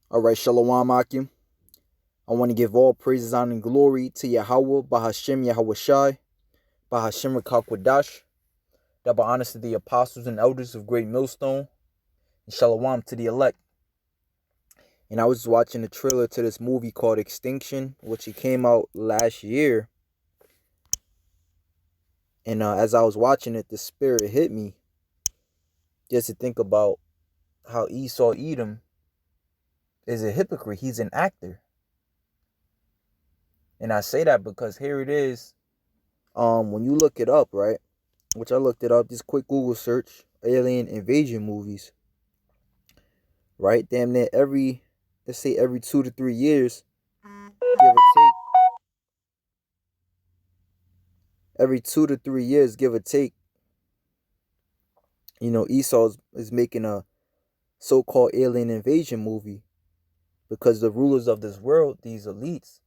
All right, Shalom Akim. I want to give all praises, honor, and glory to Yahweh, Bahashem Yahweh Shai, Bahashem Rakakwadash, double honors to the apostles and elders of Great Millstone, and Shalom to the elect. And I was watching the trailer to this movie called Extinction, which it came out last year. And as I was watching it, the spirit hit me just to think about how Esau Edom is a hypocrite. He's an actor. And I say that because here it is. When you look it up, right? Which I looked it up, this quick Google search, alien invasion movies, right? Damn near let's say every 2 to 3 years, give or take. Every 2 to 3 years, give or take, Esau is making a so-called alien invasion movie because the rulers of this world, these elites,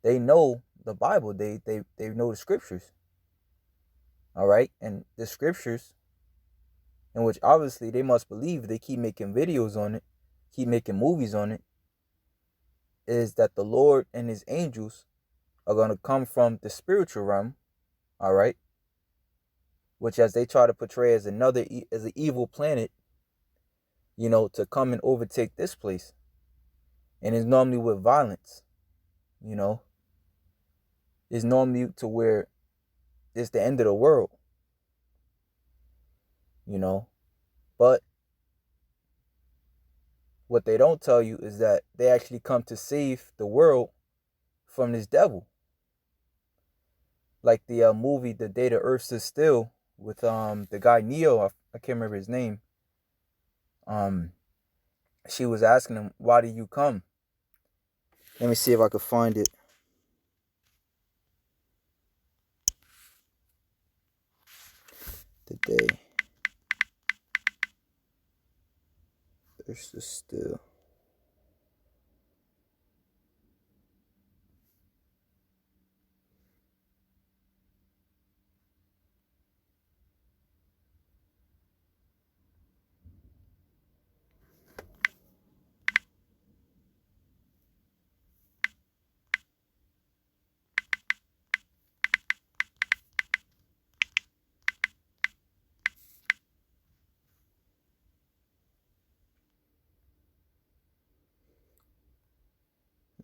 they know the Bible. They know the scriptures. All right? And the scriptures, in which obviously they must believe, they keep making videos on it, keep making movies on it, is that the Lord and his angels are going to come from the spiritual realm, all right, which as they try to portray as an evil planet, to come and overtake this place. And it's normally with violence, it's normally to where it's the end of the world, but what they don't tell you is that they actually come to save the world from this devil. Like the movie The Day the Earth Stood Still with the guy Neo, I can't remember his name. She was asking him, why do you come? Let me see if I could find it. The Day Earth Stood Still.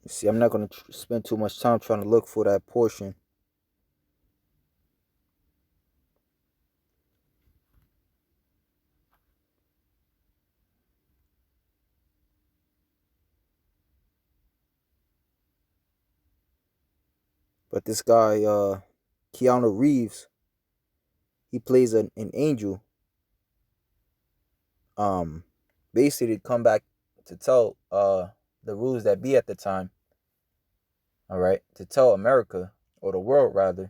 See, I'm not going to spend too much time trying to look for that portion. But this guy, Keanu Reeves, he plays an angel. Basically to come back to tell the rulers that be at the time, all right, to tell America, or the world rather,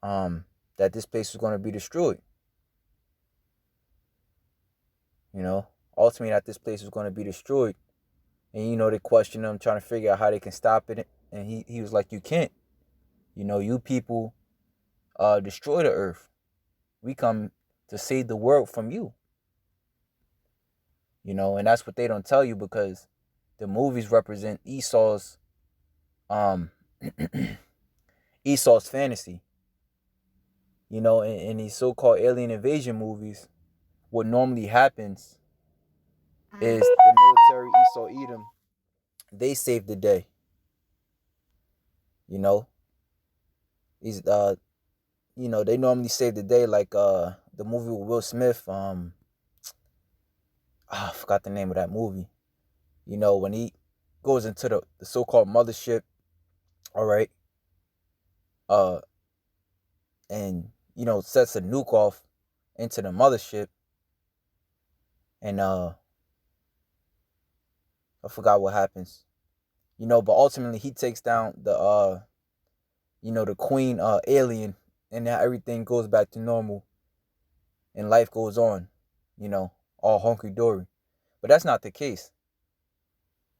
that this place is going to be destroyed. Ultimately that this place is going to be destroyed. And they question him, trying to figure out how they can stop it. And he was like, you can't. You people destroy the earth. We come to save the world from you. And that's what they don't tell you, because the movies represent Esau's Esau's fantasy. In these so-called alien invasion movies, what normally happens is the military Esau Edom, they save the day. These they normally save the day, like the movie with Will Smith. I forgot the name of that movie. When he goes into the so-called mothership, all right, and sets a nuke off into the mothership, and I forgot what happens. But ultimately he takes down the the queen alien, and now everything goes back to normal, and life goes on, all hunky dory. But that's not the case.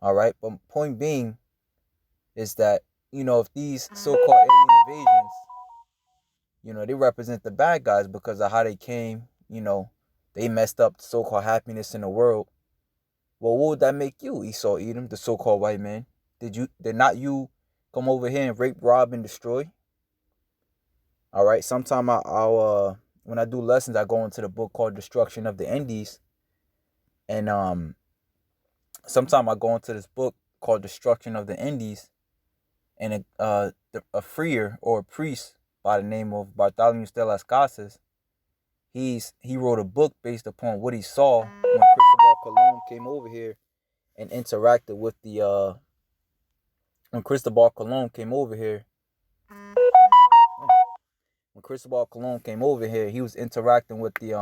All right, but point being is that if these so-called alien invasions, they represent the bad guys because of how they came, They messed up the so-called happiness in the world. Well, what would that make you, Esau Edom, the so-called white man? Did not you come over here and rape, rob, and destroy? All right. Sometime I'll when I do lessons, I go into the book called Destruction of the Indies, and sometime I go into this book called Destruction of the Indies, and a friar or a priest by the name of Bartholomew de las Casas, he wrote a book based upon what he saw when Cristobal Colon came over here and interacted with the when Cristobal Colon came over here. When Cristobal Colon came over here, he was interacting with the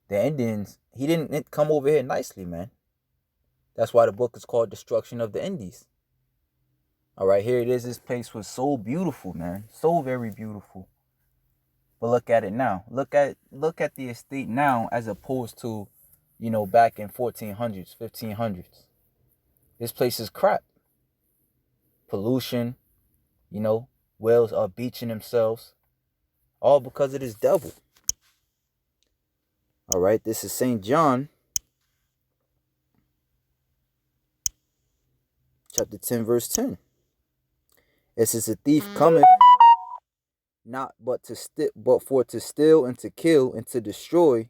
Indians. He didn't come over here nicely, man. That's why the book is called Destruction of the Indies. All right, here it is. This place was so beautiful, man. So very beautiful. But look at it now. Look at the estate now as opposed to, back in 1400s, 1500s. This place is crap. Pollution, whales are beaching themselves. All because of this devil. All right, this is St. John, chapter 10, verse 10. It says, "The thief cometh not but for to steal and to kill and to destroy.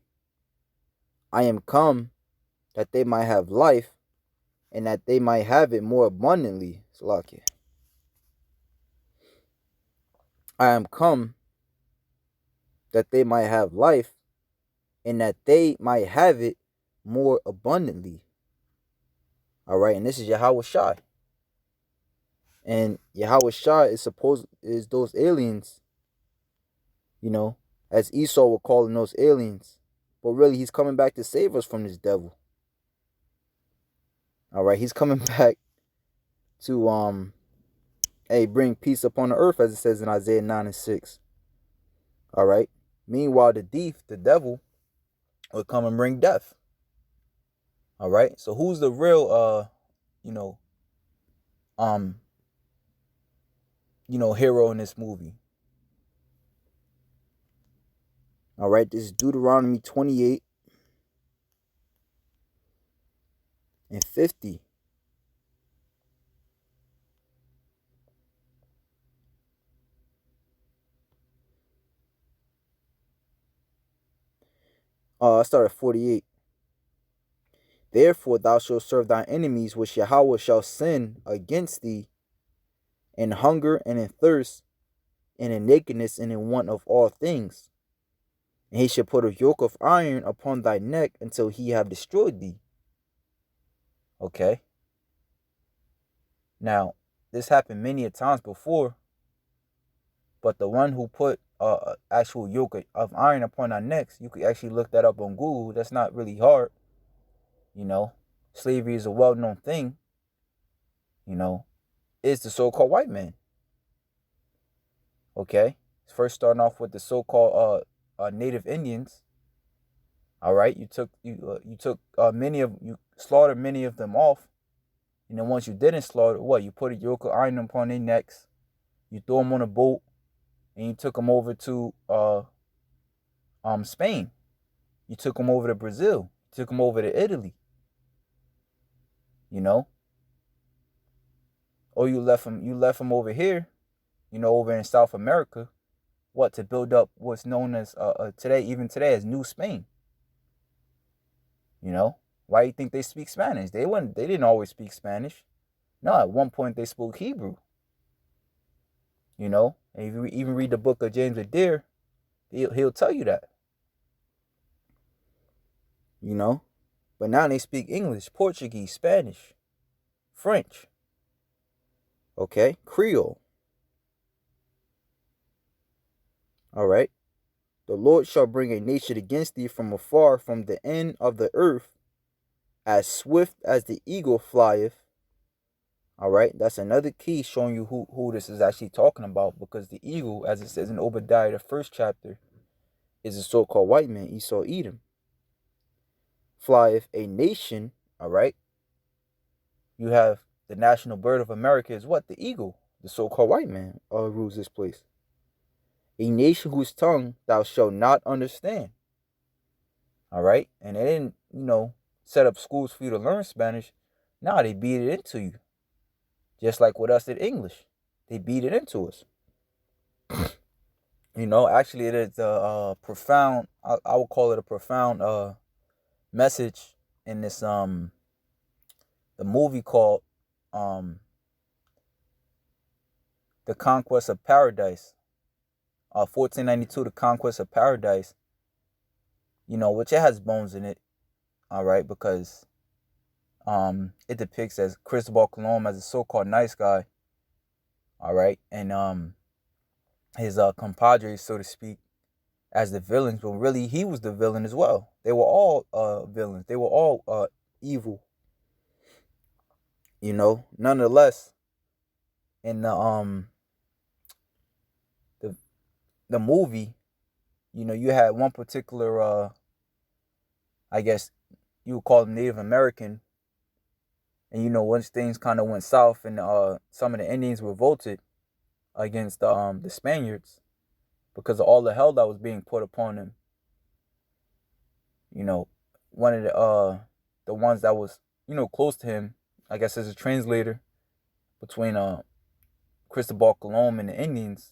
I am come that they might have life, and that they might have it more abundantly." Salakia. I am come that they might have life, and that they might have it more abundantly. All right, and this is Yahweh Shai. And Yahweh Shai is those aliens, as Esau were calling those aliens. But really, he's coming back to save us from this devil. All right, he's coming back to bring peace upon the earth, as it says in Isaiah 9 and 6. All right. Meanwhile, the thief, the devil, will come and bring death. All right. So who's the real hero in this movie? All right, this is Deuteronomy 28 and 50. I start at 48. "Therefore thou shalt serve thy enemies, which Yahweh shall send against thee, in hunger and in thirst, and in nakedness and in want of all things. And he shall put a yoke of iron upon thy neck until he have destroyed thee." Okay. Now, this happened many a times before, but the one who put actual yoke of iron upon our necks, you could actually look that up on Google. That's not really hard. Slavery is a well-known thing. Is the so-called white man. Okay. First starting off with the so-called Native Indians. All right, you slaughtered many of them off, and then once you didn't slaughter, you put a yoke of iron upon their necks, you threw them on a boat, and you took them over to Spain, you took them over to Brazil, you took them over to Italy, or you left them over here, over in South America, to build up what's known as even today as New Spain. Why do you think they speak Spanish? They didn't always speak Spanish. No, at one point they spoke Hebrew. And if you even read the book of James Adair, he'll tell you that. But now they speak English, Portuguese, Spanish, French. Okay, Creole. All right. "The Lord shall bring a nation against thee from afar, from the end of the earth, as swift as the eagle flieth." All right, that's another key showing you who this is actually talking about, because the eagle, as it says in Obadiah, the 1st chapter, is a so-called white man, Esau Edom. "Flieth a nation," all right. You have the national bird of America is what? The eagle. The so-called white man rules this place. "A nation whose tongue thou shalt not understand." All right. And they didn't, set up schools for you to learn Spanish. Nah, they beat it into you. Just like with us in English. They beat it into us. Actually, it is a profound, I would call it a profound message in this, the movie called um, The Conquest of Paradise. 1492, The Conquest of Paradise. Which it has bones in it. All right. Because it depicts as Cristobal Colon as a so-called nice guy. All right. And his compadres, so to speak, as the villains, but really he was the villain as well. They were all villains. They were all evil. Nonetheless, in the the movie, you had one particular I guess you would call them Native American. And once things kind of went south and some of the Indians revolted against the Spaniards because of all the hell that was being put upon them. One of the ones that was close to him, I guess, as a translator between Cristobal Colon and the Indians.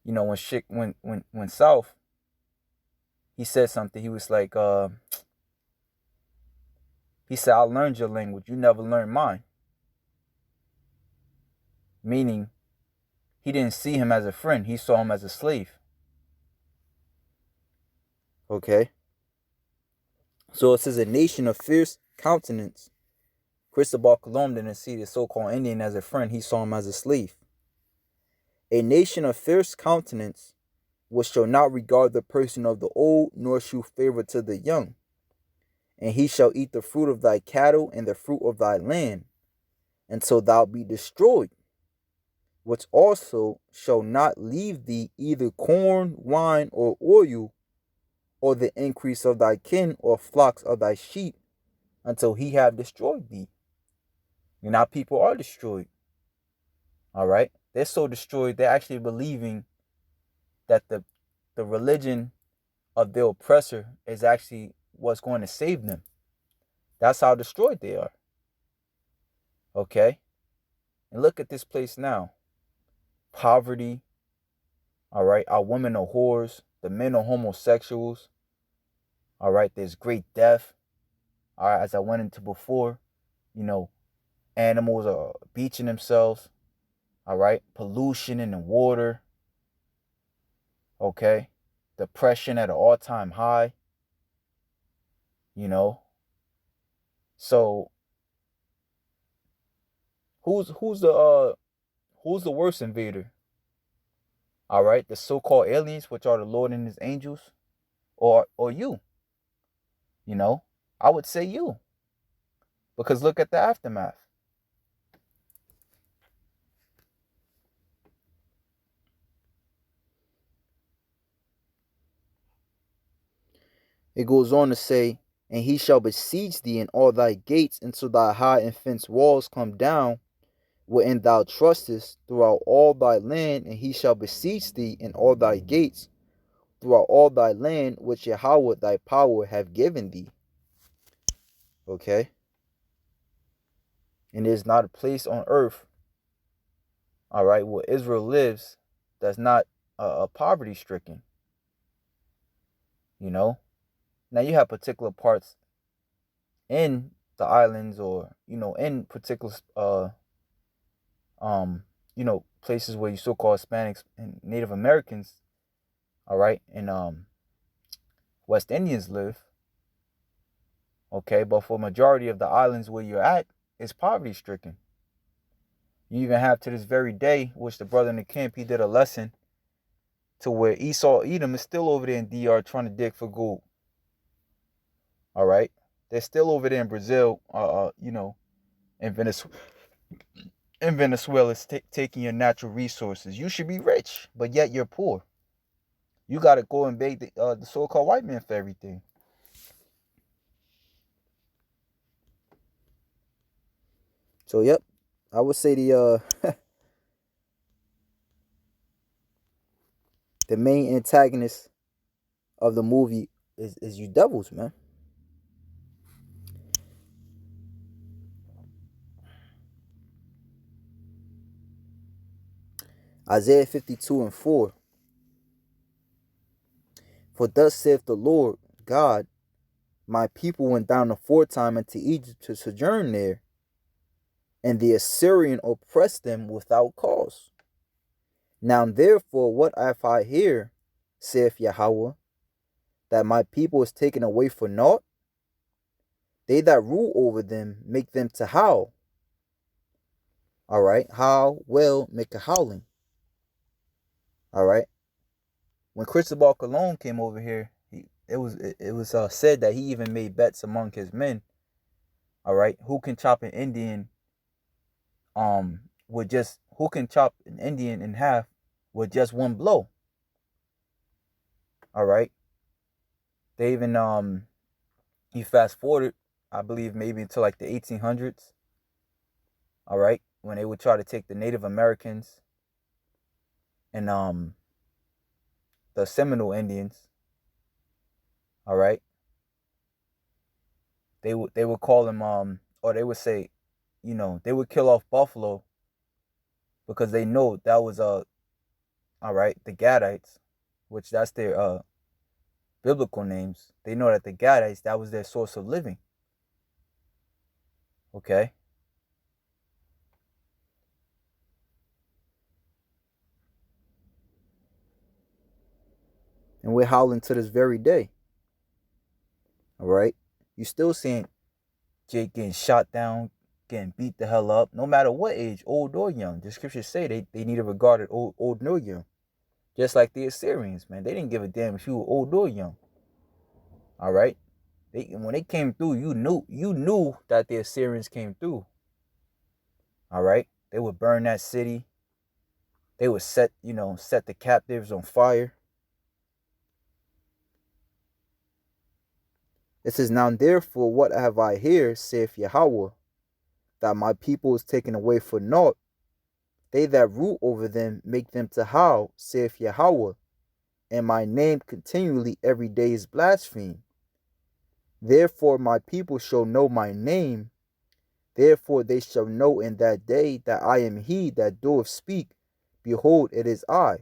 When shit went south, he said something. He was like, he said, "I learned your language. You never learned mine." Meaning, he didn't see him as a friend. He saw him as a slave. Okay. So it says a nation of fierce countenance. Cristobal Colon didn't see the so-called Indian as a friend. He saw him as a slave. A nation of fierce countenance, which shall not regard the person of the old, nor shew favor to the young. And he shall eat the fruit of thy cattle and the fruit of thy land, until thou be destroyed, which also shall not leave thee either corn, wine, or oil, or the increase of thy kin, or flocks of thy sheep, until he have destroyed thee. And our people are destroyed. All right? They're so destroyed, they're actually believing that the religion of their oppressor is actually what's going to save them. That's how destroyed they are. Okay? And look at this place now. Poverty. All right? Our women are whores. The men are homosexuals. All right? There's great death. All right? As I went into before, animals are beaching themselves. All right? Pollution in the water. Okay? Depression at an all-time high. So who's the worst invader? All right, the so-called aliens, which are the Lord and his angels, or you. I would say you. Because look at the aftermath. It goes on to say, and he shall besiege thee in all thy gates until thy high and fenced walls come down, wherein thou trustest throughout all thy land, and he shall besiege thee in all thy gates throughout all thy land, which Yahweh thy power have given thee. Okay? And there's not a place on earth, all right, where Israel lives that's not poverty stricken. Now you have particular parts in the islands, or in particular places where you so-called Hispanics and Native Americans, all right, and West Indians live. Okay, but for majority of the islands where you're at, it's poverty stricken. You even have to this very day, which the brother in the camp, he did a lesson to where Esau Edom is still over there in DR trying to dig for gold. All right, they're still over there in Brazil, in Venezuela. In Venezuela, it's taking your natural resources. You should be rich, but yet you're poor. You got to go and beg the so-called white man for everything. So, yep, I would say the the main antagonist of the movie is you devils, man. Isaiah 52:4. For thus saith the Lord God, my people went down aforetime into Egypt to sojourn there, and the Assyrian oppressed them without cause. Now therefore what have I here, saith Yahweh, that my people is taken away for naught? They that rule over them make them to howl. All right, howl, well, make a howling. All right. When Cristobal Colon came over here, it was said that he even made bets among his men. All right, who can chop an Indian? Who can chop an Indian in half with just one blow? All right. They even he fast forwarded, I believe maybe until like the 1800s. All right, when they would try to take the Native Americans and the Seminole Indians. All right. They would call them or they would say, they would kill off buffalo because they know that was all right, the Gadites, which that's their biblical names. They know that the Gadites, that was their source of living. Okay. And we're howling to this very day. All right. You still seeing Jake getting shot down, getting beat the hell up, no matter what age, old or young. The scriptures say they need to regard it old nor young. Just like the Assyrians, man. They didn't give a damn if you were old or young. All right. When they came through, you knew that the Assyrians came through. All right. They would burn that city. They would set the captives on fire. It says, now therefore what have I here, saith Yahweh, that my people is taken away for naught? They that rule over them make them to howl, saith Yahweh, and my name continually every day is blasphemed. Therefore my people shall know my name. Therefore they shall know in that day that I am he that doeth speak. Behold, it is I.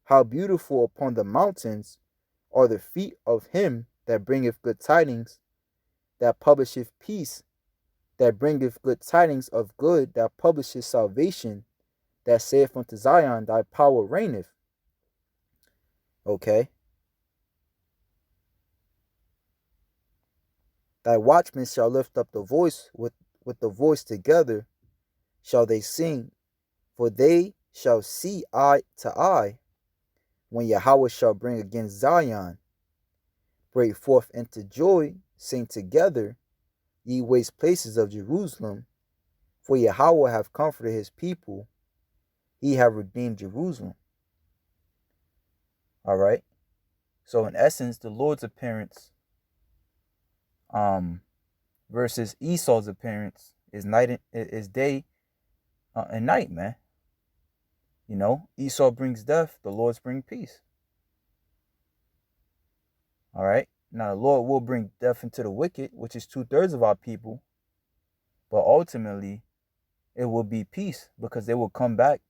How beautiful upon the mountains are the feet of him that bringeth good tidings, that publisheth peace, that bringeth good tidings of good, that publisheth salvation, that saith unto Zion, thy power reigneth. Okay. Thy watchmen shall lift up the voice with the voice together shall they sing, for they shall see eye to eye, when Yahweh shall bring against Zion. Break forth into joy, sing together, ye waste places of Jerusalem, for Yahweh hath comforted his people, he hath redeemed Jerusalem. All right. So in essence, the Lord's appearance versus Esau's appearance is day and night, man. Esau brings death, the Lord's bring peace. All right. Now the Lord will bring death into the wicked, which is 2/3 of our people. But ultimately, it will be peace because they will come back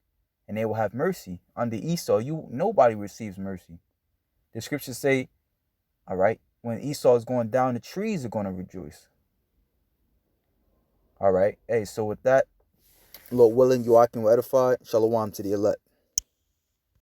and they will have mercy. Under Esau, nobody receives mercy. The scriptures say, all right, when Esau is going down, the trees are going to rejoice. All right. Hey, so with that, Lord willing, you are edified. Shalom to the elect.